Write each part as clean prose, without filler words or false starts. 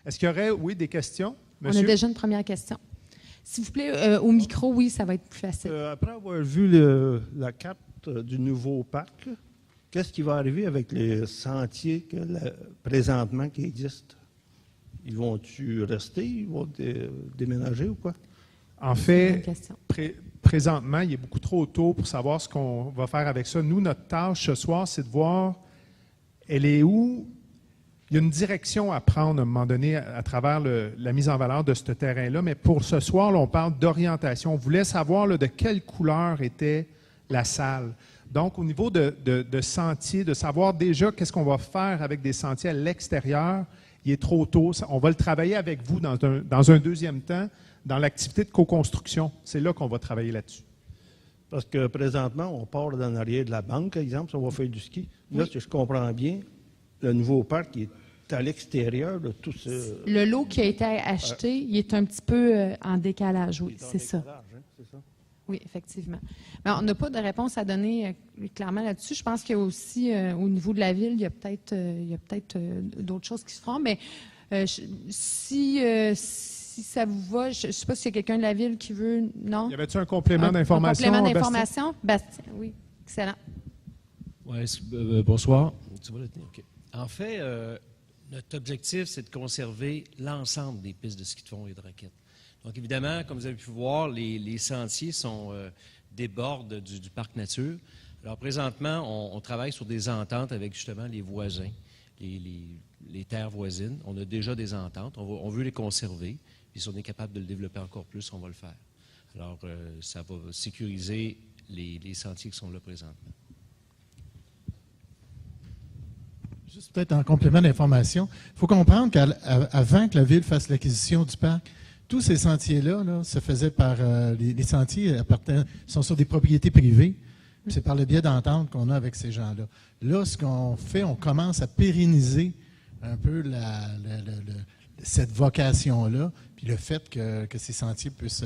Est-ce qu'il y aurait, oui, des questions? Monsieur? On a déjà une première question. S'il vous plaît, au micro, oui, ça va être plus facile. Après avoir vu la carte du nouveau parc, qu'est-ce qui va arriver avec les sentiers présentement qui existent? Ils vont-tu rester? Ils vont déménager ou quoi? En fait, présentement, il est beaucoup trop tôt pour savoir ce qu'on va faire avec ça. Nous, notre tâche ce soir, c'est de voir, elle est où? Il y a une direction à prendre à un moment donné à travers la mise en valeur de ce terrain-là, mais pour ce soir, là, on parle d'orientation. On voulait savoir là, de quelle couleur était la salle. Donc, au niveau de sentiers, de savoir déjà qu'est-ce qu'on va faire avec des sentiers à l'extérieur, il est trop tôt. On va le travailler avec vous dans un deuxième temps, dans l'activité de co-construction. C'est là qu'on va travailler là-dessus. Parce que présentement, on part dans l'arrière de la banque, par exemple, si on va faire du ski. Là, si je comprends bien, le nouveau parc est à l'extérieur de tout ce... Le lot qui a été acheté, il est un petit peu en décalage, oui, c'est ça. Oui, effectivement. Mais on n'a pas de réponse à donner clairement là-dessus. Je pense qu'il y a aussi, au niveau de la ville, il y a peut-être d'autres choses qui se feront. Mais si ça vous va, je ne sais pas s'il y a quelqu'un de la ville qui veut... Non? Y avait-tu un complément d'information? Un complément d'information? Bastien, oui, excellent. Oui, bonsoir. Tu vas le tenir? OK. En fait, notre objectif, c'est de conserver l'ensemble des pistes de ski de fond et de raquettes. Donc, évidemment, comme vous avez pu voir, les sentiers débordent du parc nature. Alors, présentement, on travaille sur des ententes avec, justement, les voisins, les terres voisines. On a déjà des ententes. On veut les conserver. Puis, si on est capable de le développer encore plus, on va le faire. Alors, ça va sécuriser les sentiers qui sont là présentement. Juste peut-être en complément d'information, il faut comprendre qu'avant que la Ville fasse l'acquisition du parc, tous ces sentiers-là se faisaient par... les sentiers sont sur des propriétés privées. C'est par le biais d'entente qu'on a avec ces gens-là. Là, ce qu'on fait, on commence à pérenniser un peu cette vocation-là, puis le fait que ces sentiers puissent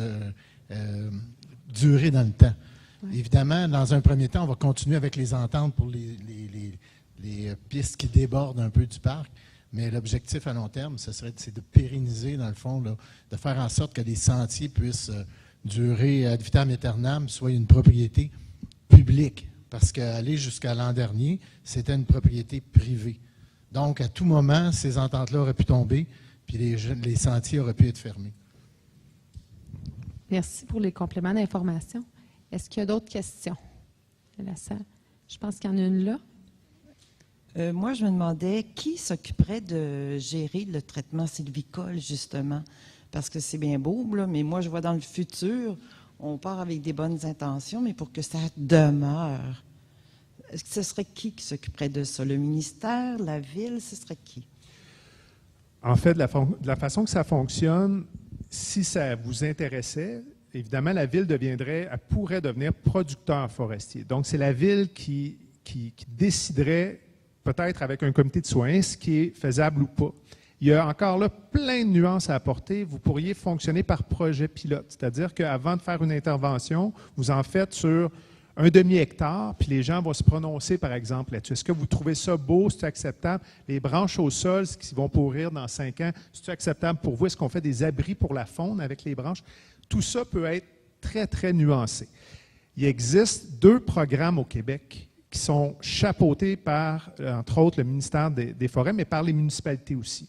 durer dans le temps. Oui. Évidemment, dans un premier temps, on va continuer avec les ententes pour les pistes qui débordent un peu du parc, mais l'objectif à long terme, c'est de pérenniser, dans le fond, là, de faire en sorte que les sentiers puissent durer ad vitam aeternam, soit une propriété publique, parce qu'aller jusqu'à l'an dernier, c'était une propriété privée. Donc, à tout moment, ces ententes-là auraient pu tomber, puis les sentiers auraient pu être fermés. Merci pour les compléments d'information. Est-ce qu'il y a d'autres questions de la salle? Je pense qu'il y en a une là. Moi, je me demandais qui s'occuperait de gérer le traitement sylvicole, justement. Parce que c'est bien beau, là, mais moi, je vois dans le futur, on part avec des bonnes intentions, mais pour que ça demeure, ce serait qui s'occuperait de ça? Le ministère, la Ville, ce serait qui? En fait, de la façon que ça fonctionne, si ça vous intéressait, évidemment, la Ville pourrait devenir producteur forestier. Donc, c'est la Ville qui déciderait, peut-être avec un comité de soins, ce qui est faisable ou pas. Il y a encore là plein de nuances à apporter. Vous pourriez fonctionner par projet pilote, c'est-à-dire qu'avant de faire une intervention, vous en faites sur un demi-hectare, puis les gens vont se prononcer, par exemple, là-dessus. Est-ce que vous trouvez ça beau? C'est acceptable? Les branches au sol qui vont pourrir dans 5 ans, c'est acceptable pour vous? Est-ce qu'on fait des abris pour la faune avec les branches? Tout ça peut être très, très nuancé. Il existe 2 programmes au Québec qui sont chapeautés par, entre autres, le ministère des Forêts, mais par les municipalités aussi.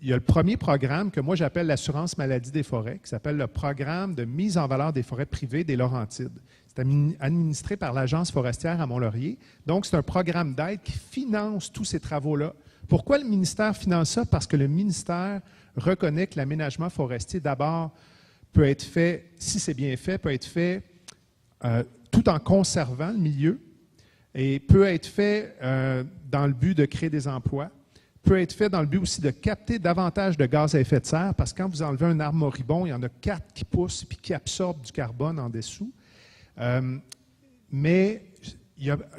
Il y a le premier programme que moi j'appelle l'assurance maladie des forêts, qui s'appelle le programme de mise en valeur des forêts privées des Laurentides. C'est administré par l'Agence forestière à Mont-Laurier. Donc, c'est un programme d'aide qui finance tous ces travaux-là. Pourquoi le ministère finance ça? Parce que le ministère reconnaît que l'aménagement forestier, d'abord, peut être fait, si c'est bien fait, peut être fait tout en conservant le milieu et peut être fait dans le but de créer des emplois, peut être fait dans le but aussi de capter davantage de gaz à effet de serre, parce que quand vous enlevez un arbre moribond, il y en a 4 qui poussent et qui absorbent du carbone en dessous. Mais,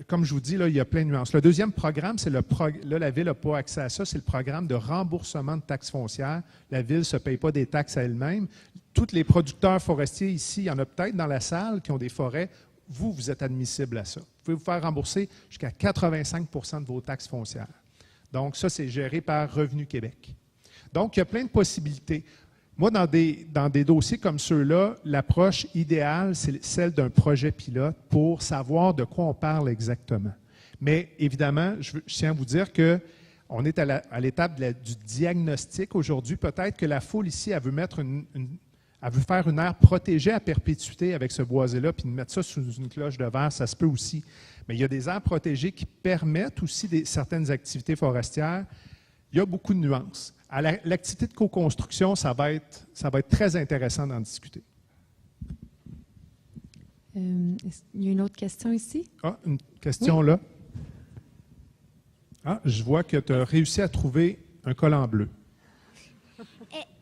comme je vous dis, là, il y a plein de nuances. Le deuxième programme, c'est là, la Ville n'a pas accès à ça, c'est le programme de remboursement de taxes foncières. La Ville ne se paye pas des taxes à elle-même. Tous les producteurs forestiers ici, il y en a peut-être dans la salle qui ont des forêts. Vous êtes admissible à ça. Vous pouvez vous faire rembourser jusqu'à 85 % de vos taxes foncières. Donc, ça, c'est géré par Revenu Québec. Donc, il y a plein de possibilités. Moi, dans des dossiers comme ceux-là, l'approche idéale, c'est celle d'un projet pilote pour savoir de quoi on parle exactement. Mais évidemment, je tiens à vous dire qu'on est à l'étape du diagnostic aujourd'hui. Peut-être que la foule ici, elle veut mettre elle veut faire une aire protégée à perpétuité avec ce boisé-là, puis mettre ça sous une cloche de verre, ça se peut aussi. Mais il y a des aires protégées qui permettent aussi certaines activités forestières. Il y a beaucoup de nuances. À l'activité de co-construction, ça va être très intéressant d'en discuter. Il y a une autre question ici? Ah, une question là. Ah, je vois que tu as réussi à trouver un collant bleu.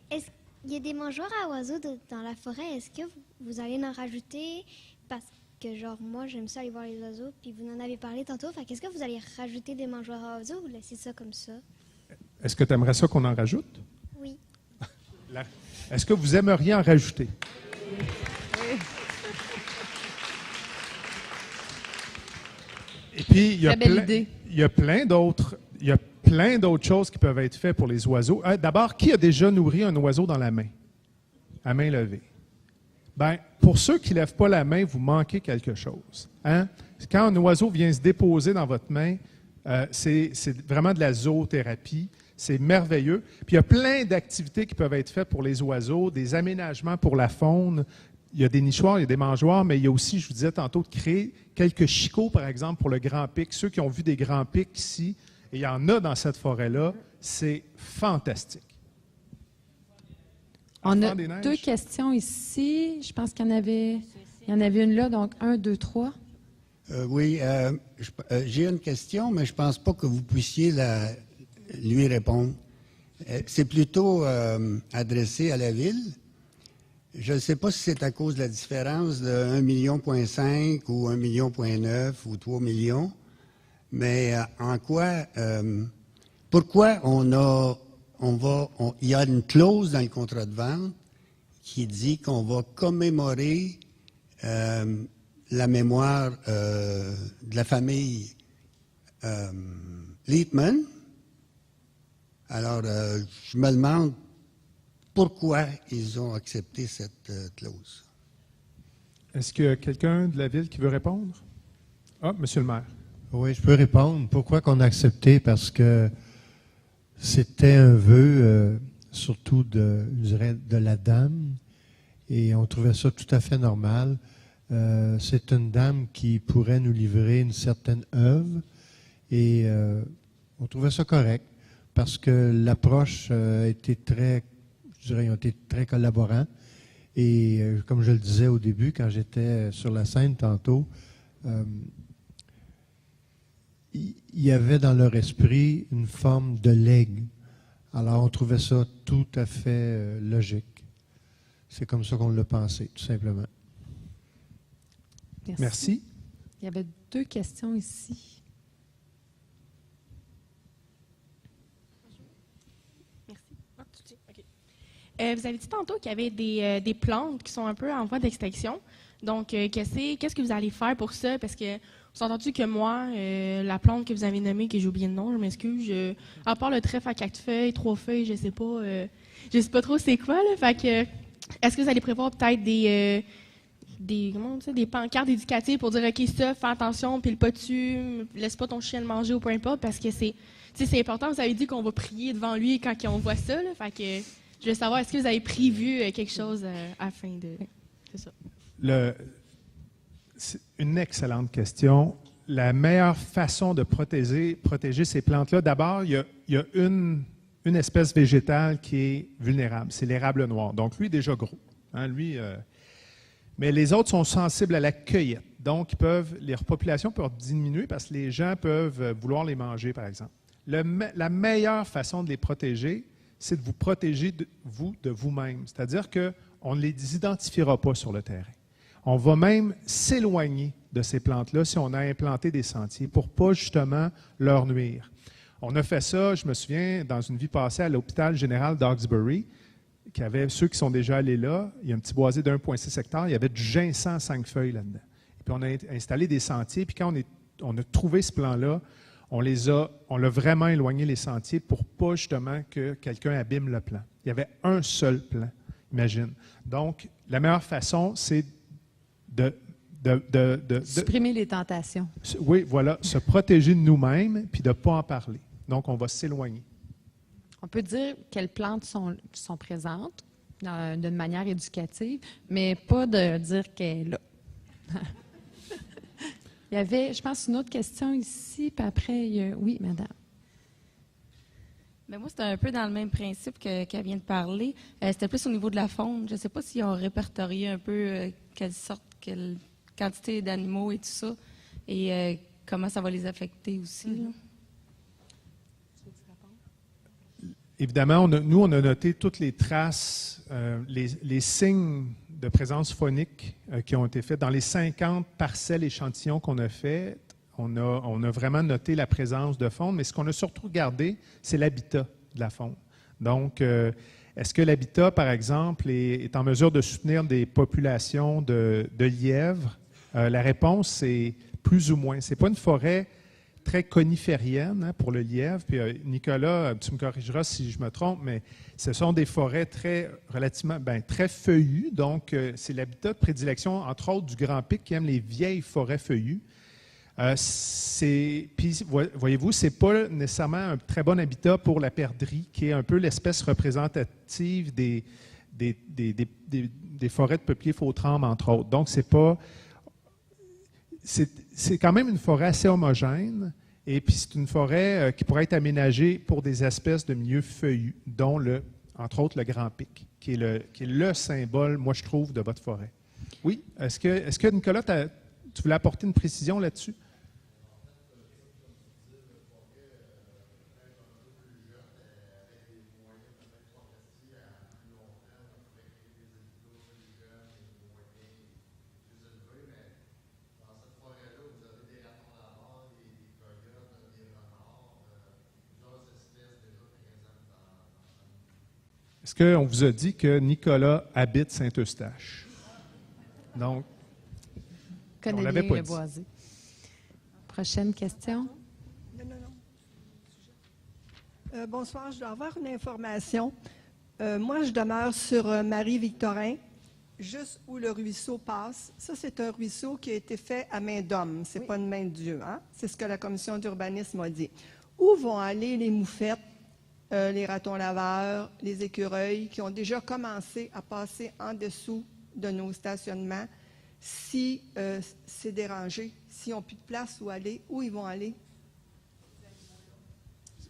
Est-ce qu'il y a des mangeoires à oiseaux dans la forêt? Est-ce que vous allez en rajouter? Parce que, genre, moi, j'aime ça aller voir les oiseaux, puis vous en avez parlé tantôt. Fait qu'est-ce que vous allez rajouter des mangeoires à oiseaux ou laisser ça comme ça? Est-ce que tu aimerais ça qu'on en rajoute? Oui. Est-ce que vous aimeriez en rajouter? Et puis, il y a plein d'autres choses qui peuvent être faites pour les oiseaux. D'abord, qui a déjà nourri un oiseau dans la main? À main levée. Bien, pour ceux qui ne lèvent pas la main, vous manquez quelque chose. Hein? Quand un oiseau vient se déposer dans votre main, c'est vraiment de la zoothérapie. C'est merveilleux. Puis il y a plein d'activités qui peuvent être faites pour les oiseaux, des aménagements pour la faune. Il y a des nichoirs, il y a des mangeoires, mais il y a aussi, je vous disais tantôt, de créer quelques chicots, par exemple, pour le grand pic. Ceux qui ont vu des grands pics ici, et il y en a dans cette forêt-là, c'est fantastique. On a 2 questions ici. Je pense qu'il y en avait une là, donc 1, 2, 3. Oui, j'ai une question, mais je ne pense pas que vous puissiez lui répondre. C'est plutôt adressé à la ville. Je ne sais pas si c'est à cause de la différence de 1,5 million ou 1,9 million ou 3 millions, mais pourquoi il y a une clause dans le contrat de vente qui dit qu'on va commémorer la mémoire de la famille Liebman. Alors, je me demande pourquoi ils ont accepté cette clause. Est-ce qu'il y a quelqu'un de la ville qui veut répondre? Ah, monsieur le maire. Oui, je peux répondre. Pourquoi qu'on a accepté? Parce que c'était un vœu, surtout je dirais, de la dame, et on trouvait ça tout à fait normal. C'est une dame qui pourrait nous livrer une certaine œuvre, et on trouvait ça correct, parce que l'approche a été ils ont été très collaborants. Et comme je le disais au début, quand j'étais sur la scène tantôt, il y avait dans leur esprit une forme de legs. Alors, on trouvait ça tout à fait logique. C'est comme ça qu'on l'a pensé, tout simplement. Merci. Il y avait 2 questions ici. Vous avez dit tantôt qu'il y avait des plantes qui sont un peu en voie d'extinction. Donc, qu'est-ce que vous allez faire pour ça? Parce que vous avez entendu que moi, la plante que vous avez nommée, que j'ai oublié le nom, je m'excuse, à part le trèfle à 4 feuilles, 3 feuilles, je sais pas trop c'est quoi. Là, fait que, est-ce que vous allez prévoir peut-être des pancartes éducatives pour dire, OK, ça, fais attention, pile pas dessus, laisse pas ton chien le manger ou peu importe, parce que c'est important. Vous avez dit qu'on va prier devant lui quand on voit ça. Là, fait que, je veux savoir, est-ce que vous avez prévu quelque chose afin de... C'est ça. C'est une excellente question. La meilleure façon de protéger ces plantes-là, d'abord, il y a une espèce végétale qui est vulnérable, c'est l'érable noir. Donc, lui, déjà gros. Hein, mais les autres sont sensibles à la cueillette. Donc, les repopulations peuvent diminuer parce que les gens peuvent vouloir les manger, par exemple. La meilleure façon de les protéger, c'est de vous protéger de vous-même. C'est-à-dire qu'on ne les identifiera pas sur le terrain. On va même s'éloigner de ces plantes-là si on a implanté des sentiers pour ne pas justement leur nuire. On a fait ça, je me souviens, dans une vie passée à l'hôpital général d'Hawkesbury, ceux qui sont déjà allés là, il y a un petit boisé de 1,6 hectare, il y avait du ginseng 5 feuilles là-dedans. Et puis on a installé des sentiers, puis quand on a trouvé ce plan-là, On l'a vraiment éloigné les sentiers pour pas justement que quelqu'un abîme le plan. Il y avait un seul plan, imagine. Donc, la meilleure façon, c'est de supprimer les tentations. Oui, voilà, se protéger de nous-mêmes puis de ne pas en parler. Donc, on va s'éloigner. On peut dire quelles plantes sont présentes d'une manière éducative, mais pas de dire qu'elle est là. Il y avait, je pense, une autre question ici, puis après, oui, madame. Bien, moi, c'était un peu dans le même principe qu'elle vient de parler. C'était plus au niveau de la faune. Je ne sais pas s'ils ont répertorié un peu quelle quantité d'animaux et tout ça, et comment ça va les affecter aussi. Là. Évidemment, nous, on a noté toutes les traces, les signes de présence phonique qui ont été faits. Dans les 50 parcelles échantillons qu'on a fait, on a vraiment noté la présence de faune, mais ce qu'on a surtout regardé, c'est l'habitat de la faune. Donc, est-ce que l'habitat, par exemple, est en mesure de soutenir des populations de lièvres? La réponse, c'est plus ou moins. Ce n'est pas une forêt très coniférienne pour le lièvre. Puis Nicolas, tu me corrigeras si je me trompe, mais ce sont des forêts très feuillues. Donc, c'est l'habitat de prédilection, entre autres, du Grand Pic qui aime les vieilles forêts feuillues. Puis, voyez-vous, ce n'est pas nécessairement un très bon habitat pour la perdrix, qui est un peu l'espèce représentative des forêts de peupliers faux-trembles, entre autres. Donc, c'est quand même une forêt assez homogène, et puis c'est une forêt qui pourrait être aménagée pour des espèces de milieux feuillus, dont, entre autres, le Grand Pic, qui est le symbole, moi, je trouve, de votre forêt. Oui? Est-ce que Nicolas, tu voulais apporter une précision là-dessus? Est-ce qu'on vous a dit que Nicolas habite Saint-Eustache? Donc, on ne l'avait pas dit. Boisé. Prochaine question. Non. Bonsoir, je dois avoir une information. Moi, je demeure sur Marie-Victorin, juste où le ruisseau passe. Ça, c'est un ruisseau qui a été fait à main d'homme. Ce n'est pas une main de Dieu. Hein? C'est ce que la commission d'urbanisme a dit. Où vont aller les moufettes, les ratons laveurs, les écureuils qui ont déjà commencé à passer en dessous de nos stationnements? Si c'est dérangé, s'ils n'ont plus de place où aller, où ils vont aller?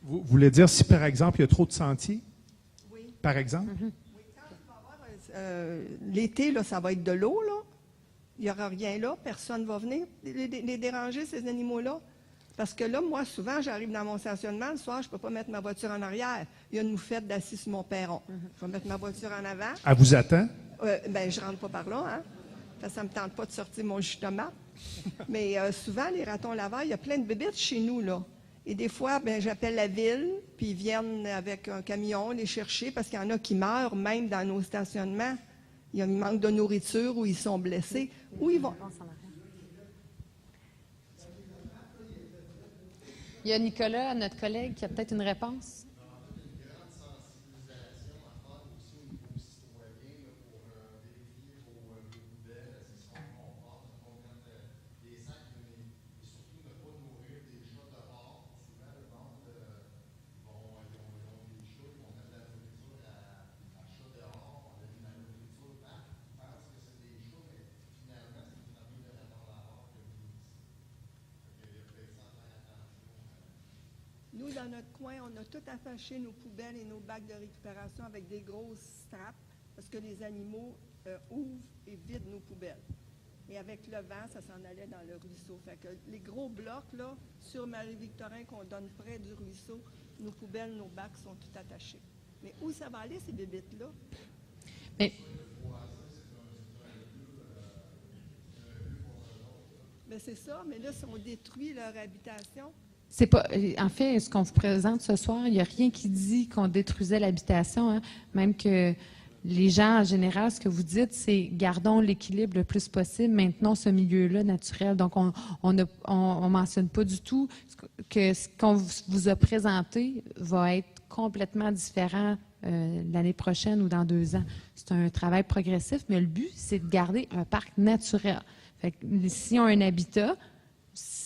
Vous voulez dire si, par exemple, il y a trop de sentiers? Oui. Par exemple? Oui, quand il va y avoir l'été, là, ça va être de l'eau, là. Il n'y aura rien là, personne ne va venir les déranger, ces animaux-là. Parce que là, moi, souvent, j'arrive dans mon stationnement, le soir, je ne peux pas mettre ma voiture en arrière. Il y a une moufette d'assise sur mon perron. Je vais mettre ma voiture en avant. Elle vous attend? Ben, je ne rentre pas par là, hein. Ça ne me tente pas de sortir mon jus de tomate. Mais souvent, les ratons laveurs, il y a plein de bébites chez nous, là. Et des fois, ben, j'appelle la ville, puis ils viennent avec un camion les chercher, parce qu'il y en a qui meurent même dans nos stationnements. Il manque de nourriture ou ils sont blessés. Où ils vont? Il y a Nicolas, notre collègue, qui a peut-être une réponse. Nous, dans notre coin, on a tout attaché nos poubelles et nos bacs de récupération avec des grosses straps parce que les animaux ouvrent et vident nos poubelles. Et avec le vent, ça s'en allait dans le ruisseau. Fait que les gros blocs, là, sur Marie-Victorin, qu'on donne près du ruisseau, nos poubelles, nos bacs sont tout attachés. Mais où ça va aller, ces bébites-là? Mais... Ben, c'est ça, mais là, si on détruit leur habitation... C'est pas, en fait, ce qu'on vous présente ce soir, il n'y a rien qui dit qu'on détruisait l'habitation, hein? Même que les gens, en général, ce que vous dites, c'est gardons l'équilibre le plus possible, maintenons ce milieu-là naturel. Donc, on mentionne pas du tout que ce qu'on vous a présenté va être complètement différent l'année prochaine ou dans 2 ans. C'est un travail progressif, mais le but, c'est de garder un parc naturel. Fait que, s'ils ont un habitat,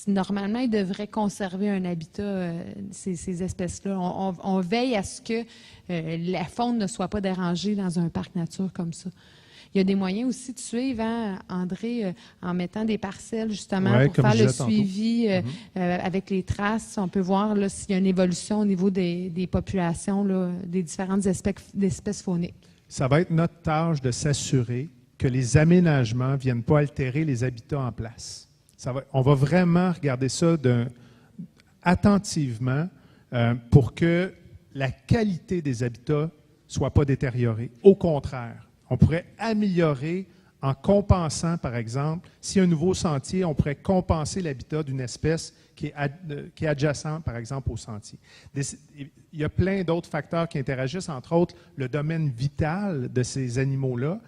normalement, ils devraient conserver un habitat, ces espèces-là. On veille à ce que la faune ne soit pas dérangée dans un parc nature comme ça. Il y a des moyens aussi de suivre, hein, André, en mettant des parcelles, justement, pour faire le suivi avec les traces. On peut voir là, s'il y a une évolution au niveau des populations, là, des différentes espèces fauniques. Ça va être notre tâche de s'assurer que les aménagements ne viennent pas altérer les habitats en place. On va vraiment regarder ça attentivement pour que la qualité des habitats ne soit pas détériorée. Au contraire, on pourrait améliorer en compensant, par exemple, s'il y a un nouveau sentier, on pourrait compenser l'habitat d'une espèce qui est adjacente, par exemple, au sentier. Il y a plein d'autres facteurs qui interagissent, entre autres le domaine vital de ces animaux-là.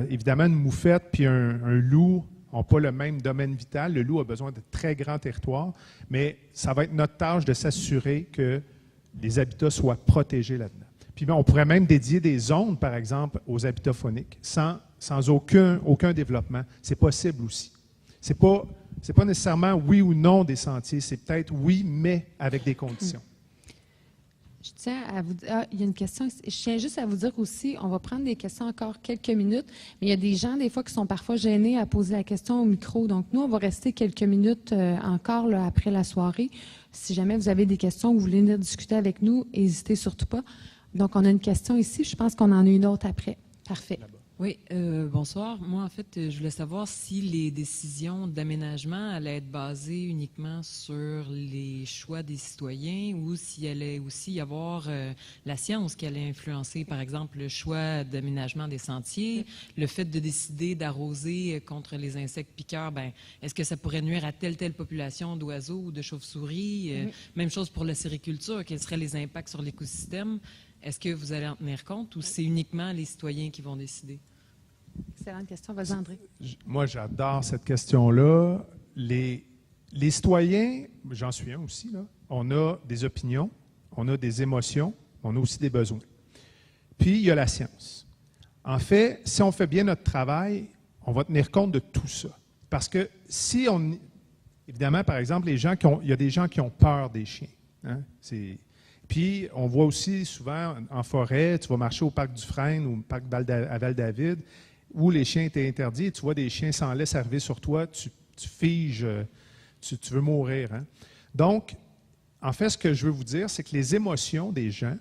Évidemment, une moufette puis un loup n'ont pas le même domaine vital. Le loup a besoin de très grands territoires, mais ça va être notre tâche de s'assurer que les habitats soient protégés là-dedans. Puis on pourrait même dédier des zones, par exemple, aux habitats fauniques, sans aucun développement. C'est possible aussi. C'est pas nécessairement oui ou non des sentiers, c'est peut-être oui, mais avec des conditions. Je tiens à vous dire, il y a une question, je tiens juste à vous dire aussi, on va prendre des questions encore quelques minutes, mais il y a des gens, des fois, qui sont parfois gênés à poser la question au micro. Donc, nous, on va rester quelques minutes encore là, après la soirée. Si jamais vous avez des questions ou vous voulez venir discuter avec nous, n'hésitez surtout pas. Donc, on a une question ici, je pense qu'on en a une autre après. Parfait. Oui, bonsoir. Moi, en fait, je voulais savoir si les décisions d'aménagement allaient être basées uniquement sur les choix des citoyens ou s'il allait aussi y avoir la science qui allait influencer, par exemple, le choix d'aménagement des sentiers, le fait de décider d'arroser contre les insectes piqueurs, est-ce que ça pourrait nuire à telle population d'oiseaux ou de chauves-souris? Même chose pour la sériculture, quels seraient les impacts sur l'écosystème? Est-ce que vous allez en tenir compte ou c'est uniquement les citoyens qui vont décider? Excellente question. Vas-y, André. Moi, j'adore cette question-là. Les citoyens, j'en suis un aussi, là, on a des opinions, on a des émotions, on a aussi des besoins. Puis, il y a la science. En fait, si on fait bien notre travail, on va tenir compte de tout ça. Parce que si on... Évidemment, par exemple, il y a des gens qui ont peur des chiens. Hein? Puis, on voit aussi souvent en forêt, tu vas marcher au parc Dufresne ou au parc à Val-David, où les chiens étaient interdits, et tu vois des chiens sans laisse arriver sur toi, tu figes, tu veux mourir. Hein? Donc, en fait, ce que je veux vous dire, c'est que les émotions des gens,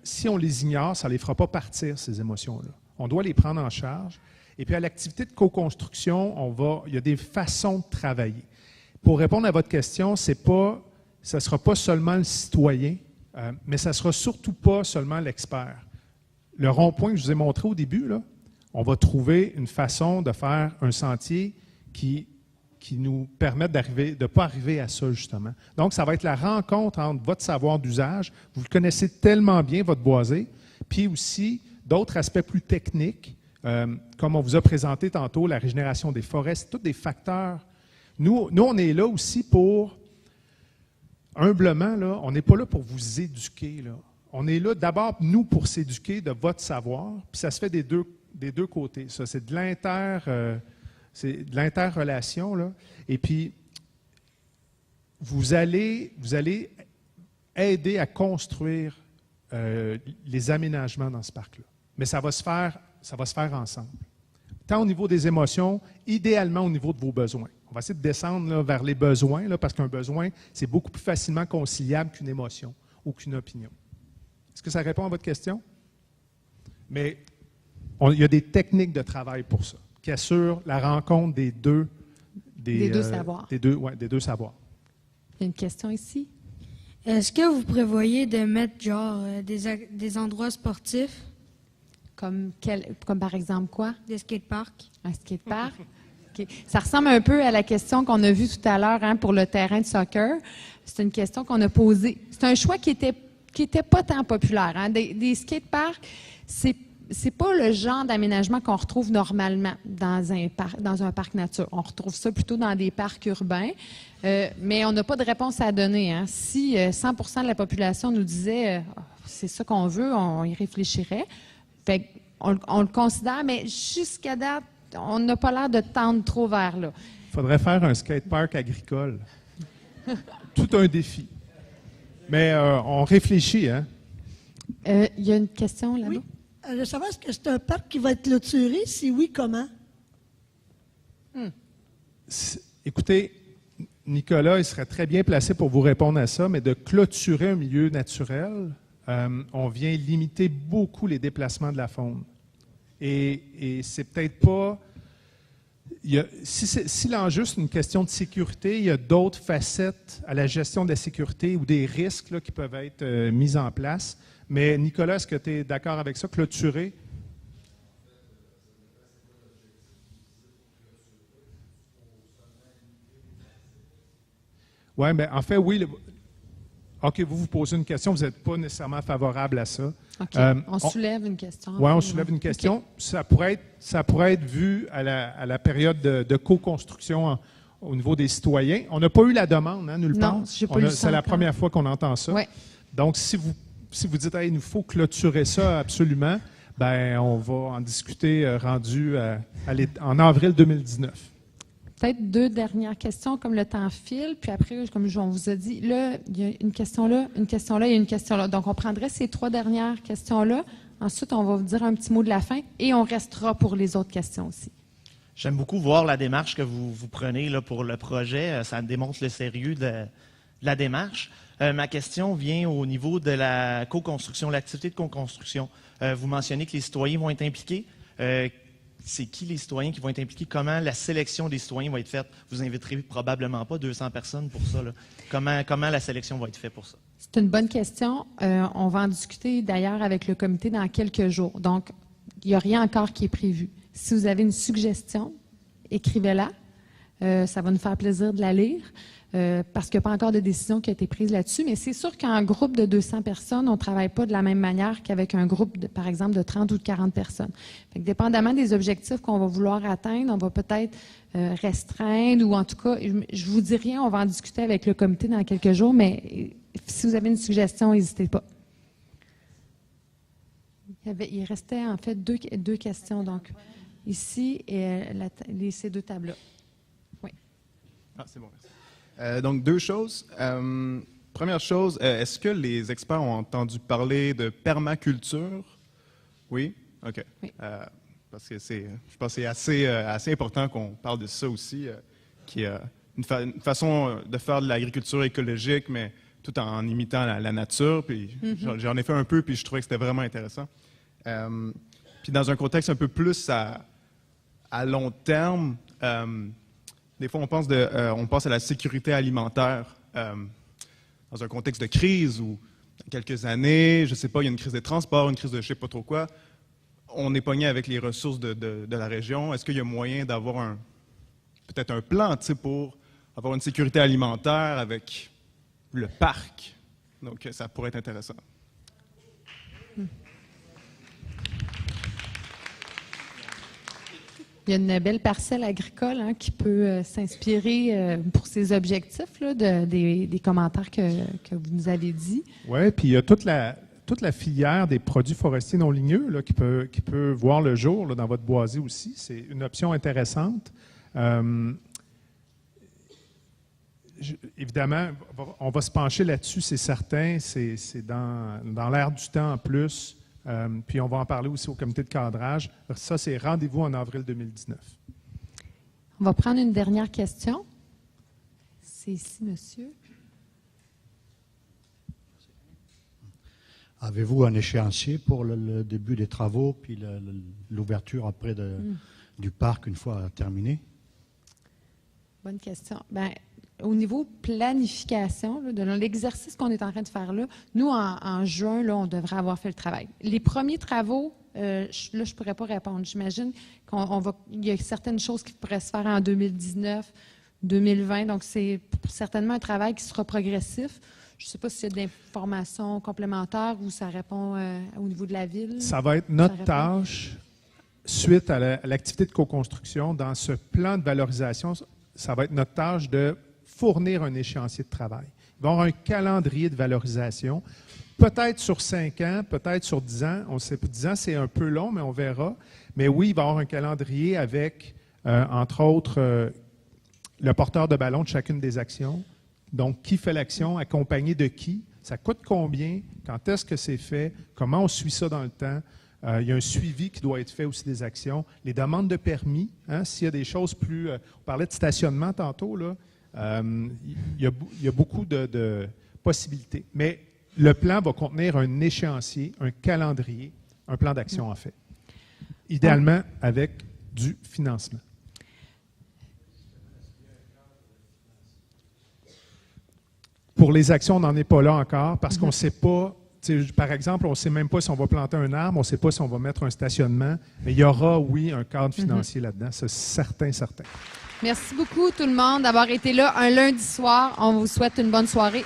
si on les ignore, ça ne les fera pas partir, ces émotions-là. On doit les prendre en charge. Et puis, à l'activité de co-construction, il y a des façons de travailler. Pour répondre à votre question, ce ne sera pas seulement le citoyen, mais ça ne sera surtout pas seulement l'expert. Le rond-point que je vous ai montré au début, là, on va trouver une façon de faire un sentier qui nous permette de ne pas arriver à ça, justement. Donc, ça va être la rencontre entre votre savoir d'usage, vous le connaissez tellement bien, votre boisé, puis aussi d'autres aspects plus techniques, comme on vous a présenté tantôt, la régénération des forêts, c'est tous des facteurs. Nous, on est là aussi pour... Humblement, là, on n'est pas là pour vous éduquer. Là. On est là d'abord, nous, pour s'éduquer de votre savoir, puis ça se fait des deux côtés. Ça, c'est de l'interrelation. Là. Et puis, vous allez aider à construire les aménagements dans ce parc-là. Mais ça va se faire ensemble. Tant au niveau des émotions, idéalement au niveau de vos besoins. On va essayer de descendre là, vers les besoins, là, parce qu'un besoin, c'est beaucoup plus facilement conciliable qu'une émotion ou qu'une opinion. Est-ce que ça répond à votre question? Mais il y a des techniques de travail pour ça, qui assurent la rencontre des deux savoirs. Des deux savoirs. Il y a une question ici. Est-ce que vous prévoyez de mettre des endroits sportifs? Comme par exemple quoi? Des skateparks. Un skatepark? Okay. Ça ressemble un peu à la question qu'on a vue tout à l'heure pour le terrain de soccer. C'est une question qu'on a posée. C'est un choix qui était pas tant populaire. Hein. Des skateparks, c'est pas le genre d'aménagement qu'on retrouve normalement dans un parc nature. On retrouve ça plutôt dans des parcs urbains, mais on n'a pas de réponse à donner. Hein. Si 100% de la population nous disait c'est ça qu'on veut, on y réfléchirait. Fait on le considère, mais jusqu'à date, on n'a pas l'air de tendre trop vers là. Il faudrait faire un skatepark agricole. Tout un défi. Mais on réfléchit, hein? Il y a une question là-bas? Oui. Je veux savoir, est-ce que c'est un parc qui va être clôturé? Si oui, comment? Écoutez, Nicolas, il serait très bien placé pour vous répondre à ça, mais de clôturer un milieu naturel, on vient limiter beaucoup les déplacements de la faune. Et c'est peut-être pas... Si l'enjeu, c'est une question de sécurité, il y a d'autres facettes à la gestion de la sécurité ou des risques là, qui peuvent être mis en place. Mais Nicolas, est-ce que tu es d'accord avec ça, clôturer? Oui, mais en fait, oui. OK, vous posez une question, vous n'êtes pas nécessairement favorable à ça. OK, on soulève une question. Oui, on soulève une question. Okay. Ça pourrait être vu à la période de co-construction au niveau des citoyens. On n'a pas eu la demande, hein, nulle part. Non, j'ai pas eu ça. C'est la première fois qu'on entend ça. Ouais. Donc, si vous dites hey, « il nous faut clôturer ça absolument », ben on va en discuter rendu en avril 2019. Peut-être 2 dernières questions, comme le temps file, puis après, comme on vous a dit, là, il y a une question là, une question là, il y a une question là. Donc, on prendrait ces 3 dernières questions-là. Ensuite, on va vous dire un petit mot de la fin et on restera pour les autres questions aussi. J'aime beaucoup voir la démarche que vous prenez là, pour le projet. Ça démontre le sérieux de la démarche. Ma question vient au niveau de la co-construction, l'activité de co-construction. Vous mentionnez que les citoyens vont être impliqués. C'est qui les citoyens qui vont être impliqués? Comment la sélection des citoyens va être faite? Vous inviterez probablement pas 200 personnes pour ça. Là. Comment la sélection va être faite pour ça? C'est une bonne question. On va en discuter d'ailleurs avec le comité dans quelques jours. Donc, il n'y a rien encore qui est prévu. Si vous avez une suggestion, écrivez-la. Ça va nous faire plaisir de la lire. Parce qu'il n'y a pas encore de décision qui a été prise là-dessus, mais c'est sûr qu'en groupe de 200 personnes, on ne travaille pas de la même manière qu'avec un groupe, par exemple, de 30 ou de 40 personnes. Fait que dépendamment des objectifs qu'on va vouloir atteindre, on va peut-être restreindre ou en tout cas, je vous dis rien, on va en discuter avec le comité dans quelques jours, mais si vous avez une suggestion, n'hésitez pas. Il restait en fait deux questions, donc ici et ces 2 tables-là. Oui. Ah, c'est bon, merci. Donc, 2 choses. Première chose, est-ce que les experts ont entendu parler de permaculture? Oui? OK. Oui. Parce que je pense que c'est assez important qu'on parle de ça aussi, qui est une façon de faire de l'agriculture écologique, mais tout en imitant la nature. Puis j'en ai fait un peu, puis je trouvais que c'était vraiment intéressant. Puis dans un contexte un peu plus à long terme, des fois, on pense à la sécurité alimentaire dans un contexte de crise où, dans quelques années, je ne sais pas, il y a une crise des transports, une crise de je ne sais pas trop quoi. On est pogné avec les ressources de la région. Est-ce qu'il y a moyen d'avoir peut-être un plan pour avoir une sécurité alimentaire avec le parc? Donc, ça pourrait être intéressant. Il y a une belle parcelle agricole qui peut s'inspirer pour ses objectifs là, des commentaires que vous nous avez dit. Oui, puis il y a toute la filière des produits forestiers non ligneux là, qui peut voir le jour là, dans votre boisé aussi. C'est une option intéressante. Évidemment, on va se pencher là-dessus, c'est certain. C'est dans l'air du temps en plus. Puis on va en parler aussi au comité de cadrage. Ça, c'est rendez-vous en avril 2019. On va prendre une dernière question. C'est ici, monsieur. Avez-vous un échéancier pour le début des travaux puis l'ouverture après du parc une fois terminé? Bonne question. Bien, au niveau planification, là, de l'exercice qu'on est en train de faire là, nous, en juin, là, on devrait avoir fait le travail. Les premiers travaux, là, je ne pourrais pas répondre. J'imagine qu'il y a certaines choses qui pourraient se faire en 2019, 2020. Donc, c'est certainement un travail qui sera progressif. Je ne sais pas s'il y a d'informations complémentaires ou ça répond au niveau de la ville. Ça va être notre tâche, suite à l'activité de co-construction, dans ce plan de valorisation, ça va être notre tâche de fournir un échéancier de travail. Il va y avoir un calendrier de valorisation, peut-être sur 5 ans, peut-être sur 10 ans. On sait, 10 ans, c'est un peu long, mais on verra. Mais oui, il va y avoir un calendrier avec, entre autres, le porteur de ballon de chacune des actions. Donc, qui fait l'action, accompagné de qui, ça coûte combien, quand est-ce que c'est fait, comment on suit ça dans le temps. Il y a un suivi qui doit être fait aussi des actions. Les demandes de permis, hein, s'il y a des choses plus... on parlait de stationnement tantôt, là. Il y a beaucoup de possibilités. Mais le plan va contenir un échéancier, un calendrier, un plan d'action en fait. Idéalement avec du financement. Pour les actions, on n'en est pas là encore parce qu'on ne sait pas, par exemple, on ne sait même pas si on va planter un arbre, on ne sait pas si on va mettre un stationnement, mais il y aura, oui, un cadre financier là-dedans, c'est certain. Merci beaucoup tout le monde d'avoir été là un lundi soir. On vous souhaite une bonne soirée.